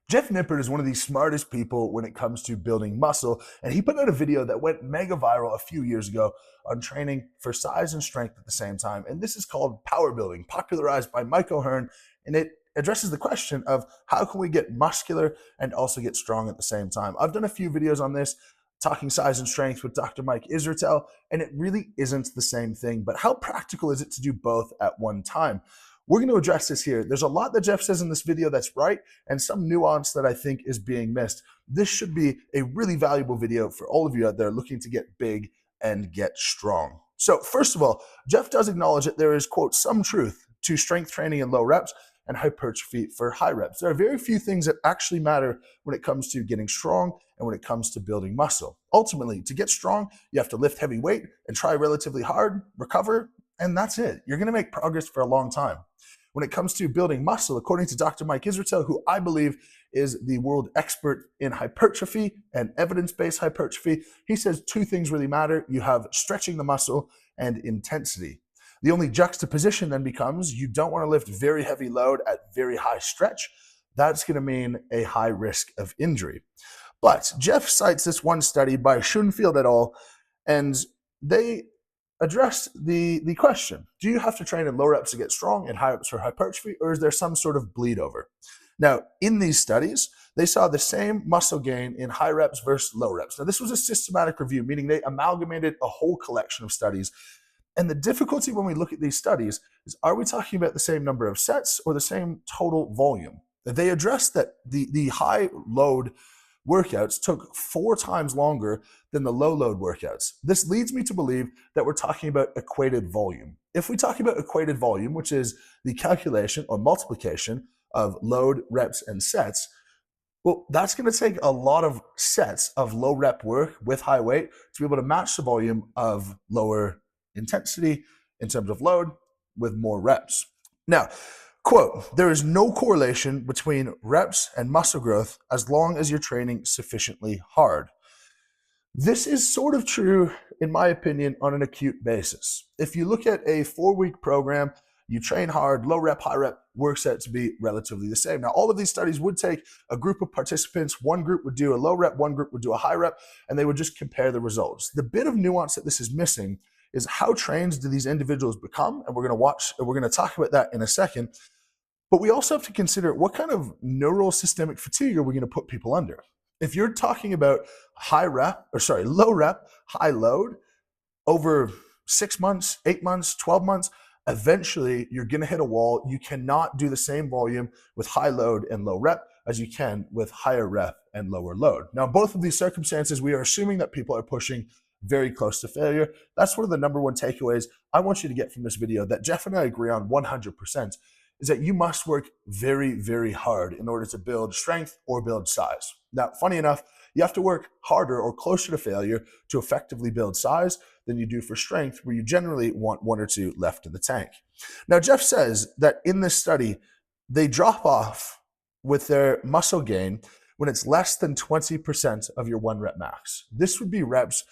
Jeff Nippard is one of the smartest people when it comes to building muscle, and he put out a video that went mega viral a few years ago on training for size and strength at the same time. And this is called Powerbuilding, popularized by Mike O'Hearn, and it addresses the question of how can we get muscular and also get strong at the same time. I've done a few videos on this, talking size and strength with Dr. Mike Israetel, and it really isn't the same thing, but how practical is it to do both at one time? We're going to address this here. There's a lot that Jeff says in this video that's right, and some nuance that I think is being missed. This should be a really valuable video for all of you out there looking to get big and get strong. So first of all, Jeff does acknowledge that there is, quote, some truth to strength training in low reps and hypertrophy for high reps. There are very few things that actually matter when it comes to getting strong and when it comes to building muscle. Ultimately, to get strong, you have to lift heavy weight and try relatively hard, recover, and that's it. You're going to make progress for a long time. When it comes to building muscle, according to Dr. Mike Israetel, who I believe is the world expert in hypertrophy and evidence-based hypertrophy, he says two things really matter. You have stretching the muscle and intensity. The only juxtaposition then becomes you don't want to lift very heavy load at very high stretch. That's going to mean a high risk of injury. But Jeff cites this one study by Schoenfeld et al., and they address the question, do you have to train in low reps to get strong and high reps for hypertrophy, or is there some sort of bleed over? Now, in these studies, they saw the same muscle gain in high reps versus low reps. Now, this was a systematic review, meaning they amalgamated a whole collection of studies. And the difficulty when we look at these studies is, are we talking about the same number of sets or the same total volume? They addressed that the high load workouts took 4 times longer than the low load workouts. This leads me to believe that we're talking about equated volume. If we talk about equated volume, which is the calculation or multiplication of load, reps, and sets, well, that's going to take a lot of sets of low rep work with high weight to be able to match the volume of lower intensity in terms of load with more reps. Now, quote, there is no correlation between reps and muscle growth as long as you're training sufficiently hard. This is sort of true, in my opinion, on an acute basis. If you look at a 4-week program, you train hard, low rep, high rep works out to be relatively the same. Now, all of these studies would take a group of participants. One group would do a low rep, one group would do a high rep, and they would just compare the results. The bit of nuance that this is missing is how trained do these individuals become? And we're going to talk about that in a second. But we also have to consider what kind of neural systemic fatigue are we going to put people under? If you're talking about low rep, high load over 6 months, 8 months, 12 months, eventually you're going to hit a wall. You cannot do the same volume with high load and low rep as you can with higher rep and lower load. Now, both of these circumstances, we are assuming that people are pushing very close to failure. That's one of the number one takeaways I want you to get from this video that Jeff and I agree on 100%, is that you must work very, very hard in order to build strength or build size. Now, funny enough, you have to work harder or closer to failure to effectively build size than you do for strength, where you generally want 1 or 2 left in the tank. Now, Jeff says that in this study, they drop off with their muscle gain when it's less than 20% of your 1 rep max. This would be reps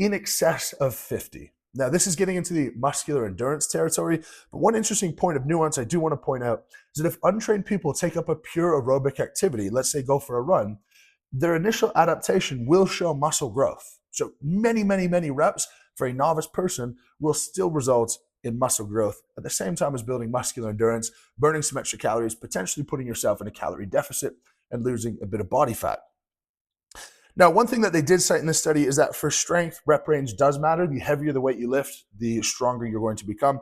in excess of 50. Now, this is getting into the muscular endurance territory, but one interesting point of nuance I do want to point out is that if untrained people take up a pure aerobic activity, let's say go for a run, their initial adaptation will show muscle growth. So many, many, many reps for a novice person will still result in muscle growth at the same time as building muscular endurance, burning some extra calories, potentially putting yourself in a calorie deficit and losing a bit of body fat. Now, one thing that they did cite in this study is that for strength, rep range does matter. The heavier the weight you lift, the stronger you're going to become.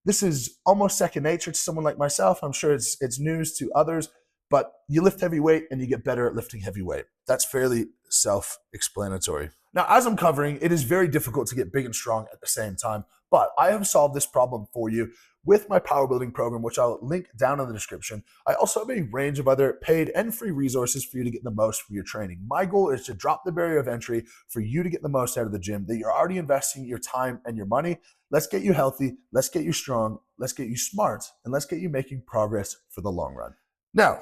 This is almost second nature to someone like myself. I'm sure it's news to others, but you lift heavy weight and you get better at lifting heavy weight. That's fairly self-explanatory. Now, as I'm covering, it is very difficult to get big and strong at the same time, but I have solved this problem for you with my power building program, which I'll link down in the description. I also have a range of other paid and free resources for you to get the most from your training. My goal is to drop the barrier of entry for you to get the most out of the gym, that you're already investing your time and your money. Let's get you healthy, let's get you strong, let's get you smart, and let's get you making progress for the long run. Now,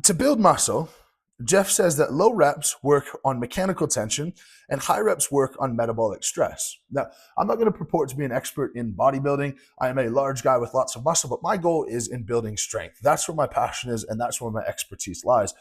to build muscle, Jeff says that low reps work on mechanical tension and high reps work on metabolic stress. Now, I'm not going to purport to be an expert in bodybuilding. I am a large guy with lots of muscle, but my goal is in building strength. That's where my passion is, and that's where my expertise lies.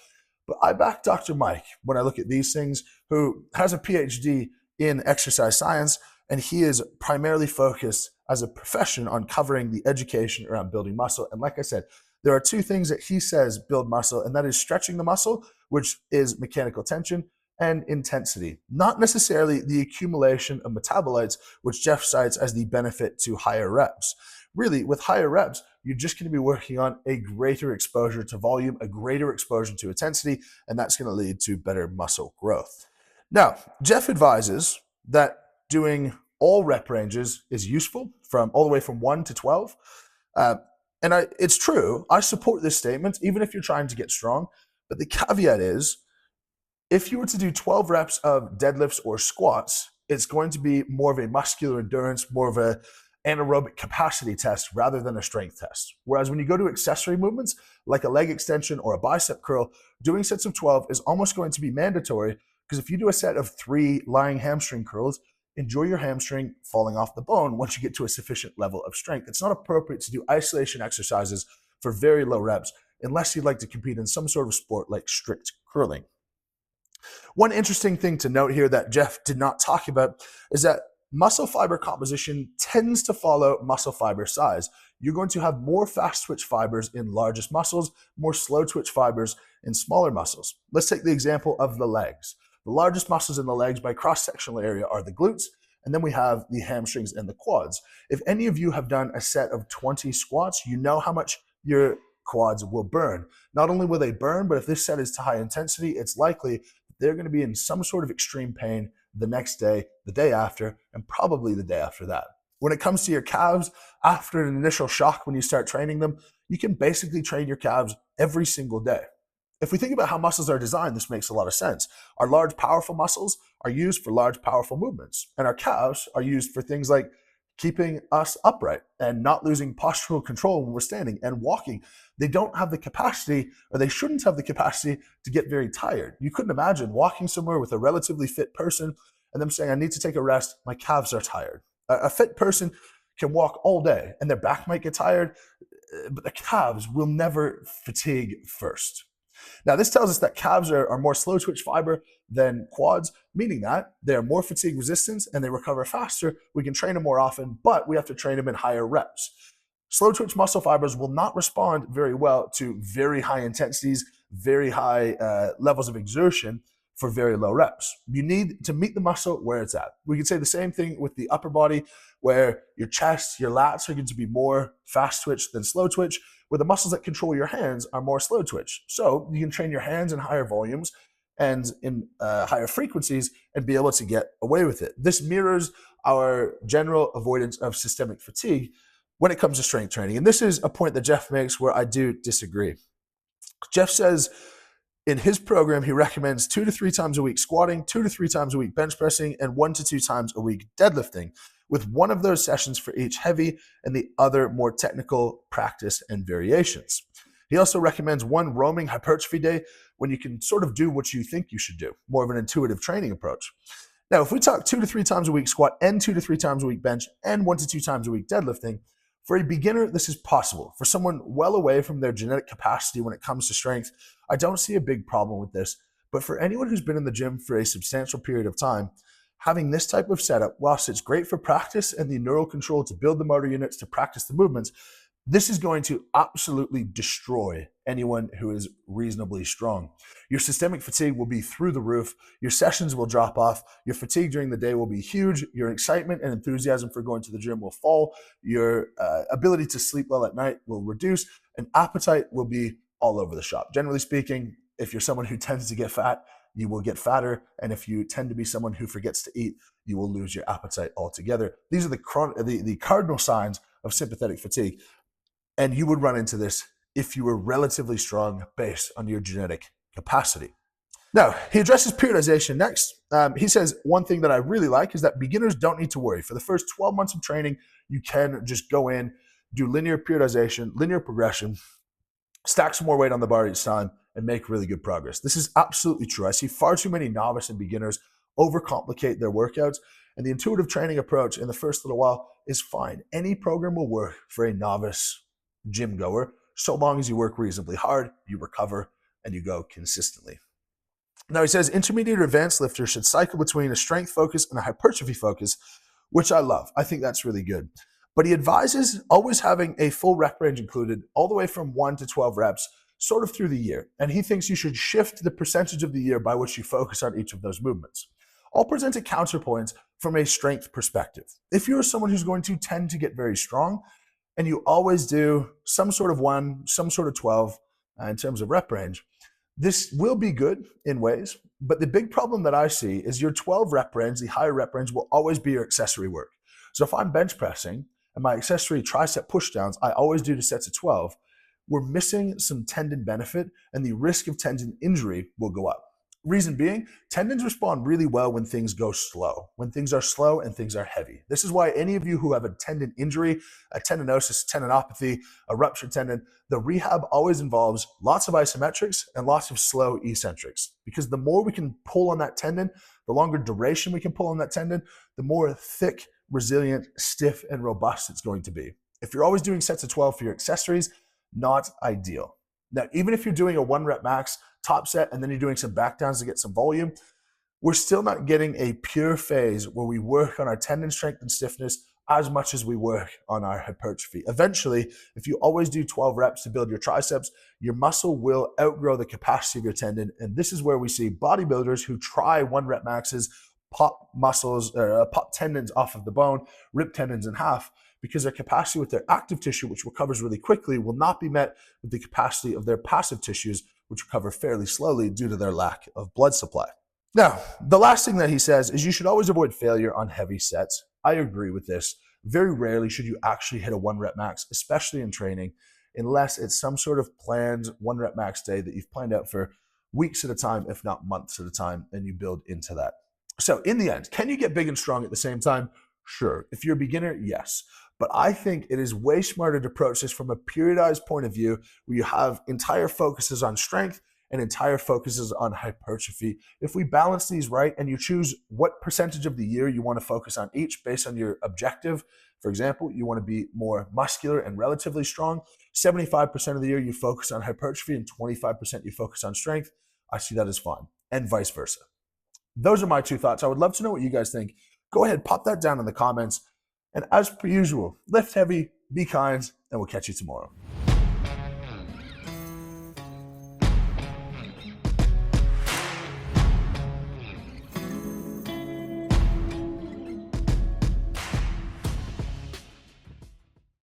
But I back Dr. Mike when I look at these things, who has a PhD in exercise science, and he is primarily focused as a profession on covering the education around building muscle. And like I said, there are two things that he says build muscle, and that is stretching the muscle, which is mechanical tension, and intensity, not necessarily the accumulation of metabolites, which Jeff cites as the benefit to higher reps. Really, with higher reps, you're just going to be working on a greater exposure to volume, a greater exposure to intensity, and that's going to lead to better muscle growth. Now, Jeff advises that doing all rep ranges is useful, from all the way from 1 to 12. It's true. I support this statement, even if you're trying to get strong. But the caveat is, if you were to do 12 reps of deadlifts or squats, it's going to be more of a muscular endurance, more of a anaerobic capacity test rather than a strength test. Whereas when you go to accessory movements, like a leg extension or a bicep curl, doing sets of 12 is almost going to be mandatory, because if you do a set of 3 lying hamstring curls, enjoy your hamstring falling off the bone once you get to a sufficient level of strength. It's not appropriate to do isolation exercises for very low reps unless you'd like to compete in some sort of sport like strict curling. One interesting thing to note here that Jeff did not talk about is that muscle fiber composition tends to follow muscle fiber size. You're going to have more fast twitch fibers in largest muscles, more slow twitch fibers in smaller muscles. Let's take the example of the legs. The largest muscles in the legs by cross-sectional area are the glutes, and then we have the hamstrings and the quads. If any of you have done a set of 20 squats, you know how much your quads will burn. Not only will they burn, but if this set is to high intensity, it's likely they're going to be in some sort of extreme pain the next day, the day after, and probably the day after that. When it comes to your calves, after an initial shock when you start training them, you can basically train your calves every single day. If we think about how muscles are designed, this makes a lot of sense. Our large, powerful muscles are used for large, powerful movements, and our calves are used for things like keeping us upright and not losing postural control when we're standing and walking. They don't have the capacity, or they shouldn't have the capacity, to get very tired. You couldn't imagine walking somewhere with a relatively fit person and them saying, I need to take a rest, my calves are tired. A fit person can walk all day and their back might get tired, but the calves will never fatigue first. Now, this tells us that calves are more slow twitch fiber than quads, meaning that they're more fatigue resistant and they recover faster. We can train them more often, but we have to train them in higher reps. Slow twitch muscle fibers will not respond very well to very high intensities, very high levels of exertion for very low reps. You need to meet the muscle where it's at. We can say the same thing with the upper body, where your chest, your lats are going to be more fast twitch than slow twitch, where the muscles that control your hands are more slow twitch. So you can train your hands in higher volumes and in higher frequencies and be able to get away with it. This mirrors our general avoidance of systemic fatigue when it comes to strength training. And this is a point that Jeff makes where I do disagree. Jeff says in his program, he recommends 2 to 3 times a week squatting, 2 to 3 times a week bench pressing, and 1 to 2 times a week deadlifting, with one of those sessions for each heavy and the other more technical practice and variations. He also recommends 1 roaming hypertrophy day when you can sort of do what you think you should do, more of an intuitive training approach. Now, if we talk 2 to 3 times a week squat and 2 to 3 times a week bench and 1 to 2 times a week deadlifting, for a beginner, this is possible. For someone well away from their genetic capacity when it comes to strength, I don't see a big problem with this. But for anyone who's been in the gym for a substantial period of time, having this type of setup, whilst it's great for practice and the neural control to build the motor units to practice the movements, this is going to absolutely destroy anyone who is reasonably strong. Your systemic fatigue will be through the roof. Your sessions will drop off. Your fatigue during the day will be huge. Your excitement and enthusiasm for going to the gym will fall. Your ability to sleep well at night will reduce, and appetite will be all over the shop. Generally speaking, if you're someone who tends to get fat, you will get fatter. And if you tend to be someone who forgets to eat, you will lose your appetite altogether. These are the cardinal signs of sympathetic fatigue. And you would run into this if you were relatively strong based on your genetic capacity. Now, he addresses periodization next. He says one thing that I really like is that beginners don't need to worry. For the first 12 months of training, you can just go in, do linear periodization, linear progression, stack some more weight on the bar each time, and make really good progress. This is absolutely true. I see far too many novice and beginners overcomplicate their workouts, and the intuitive training approach in the first little while is fine. Any program will work for a novice gym goer, so long as you work reasonably hard, you recover, and you go consistently. Now he says intermediate or advanced lifters should cycle between a strength focus and a hypertrophy focus, which I love. I think that's really good. But he advises always having a full rep range included all the way from 1 to 12 reps sort of through the year. And he thinks you should shift the percentage of the year by which you focus on each of those movements. I'll present a counterpoint from a strength perspective. If you're someone who's going to tend to get very strong and you always do some sort of 1, some sort of 12 in terms of rep range, this will be good in ways, but the big problem that I see is your 12 rep range, the higher rep range, will always be your accessory work. So if I'm bench pressing and my accessory tricep pushdowns, I always do 2 sets of 12, we're missing some tendon benefit and the risk of tendon injury will go up. Reason being, tendons respond really well when things go slow, when things are slow and things are heavy. This is why any of you who have a tendon injury, a tendinosis, tendinopathy, a ruptured tendon, the rehab always involves lots of isometrics and lots of slow eccentrics. Because the more we can pull on that tendon, the longer duration we can pull on that tendon, the more thick, resilient, stiff, and robust it's going to be. If you're always doing sets of 12 for your accessories, not ideal. Now, even if you're doing a 1 rep max top set and then you're doing some back downs to get some volume, we're still not getting a pure phase where we work on our tendon strength and stiffness as much as we work on our hypertrophy. Eventually, if you always do 12 reps to build your triceps, your muscle will outgrow the capacity of your tendon. And this is where we see bodybuilders who try 1 rep maxes pop muscles, pop tendons off of the bone, rip tendons in half, because their capacity with their active tissue, which recovers really quickly, will not be met with the capacity of their passive tissues, which recover fairly slowly due to their lack of blood supply. Now, the last thing that he says is you should always avoid failure on heavy sets. I agree with this. Very rarely should you actually hit a 1 rep max, especially in training, unless it's some sort of planned 1 rep max day that you've planned out for weeks at a time, if not months at a time, and you build into that. So in the end, can you get big and strong at the same time? Sure. If you're a beginner, yes. But I think it is way smarter to approach this from a periodized point of view where you have entire focuses on strength and entire focuses on hypertrophy. If we balance these right and you choose what percentage of the year you want to focus on each based on your objective, for example, you want to be more muscular and relatively strong, 75% of the year you focus on hypertrophy and 25% you focus on strength, I see that as fine, and vice versa. Those are my 2 thoughts. I would love to know what you guys think. Go ahead, pop that down in the comments. And as per usual, lift heavy, be kind, and we'll catch you tomorrow.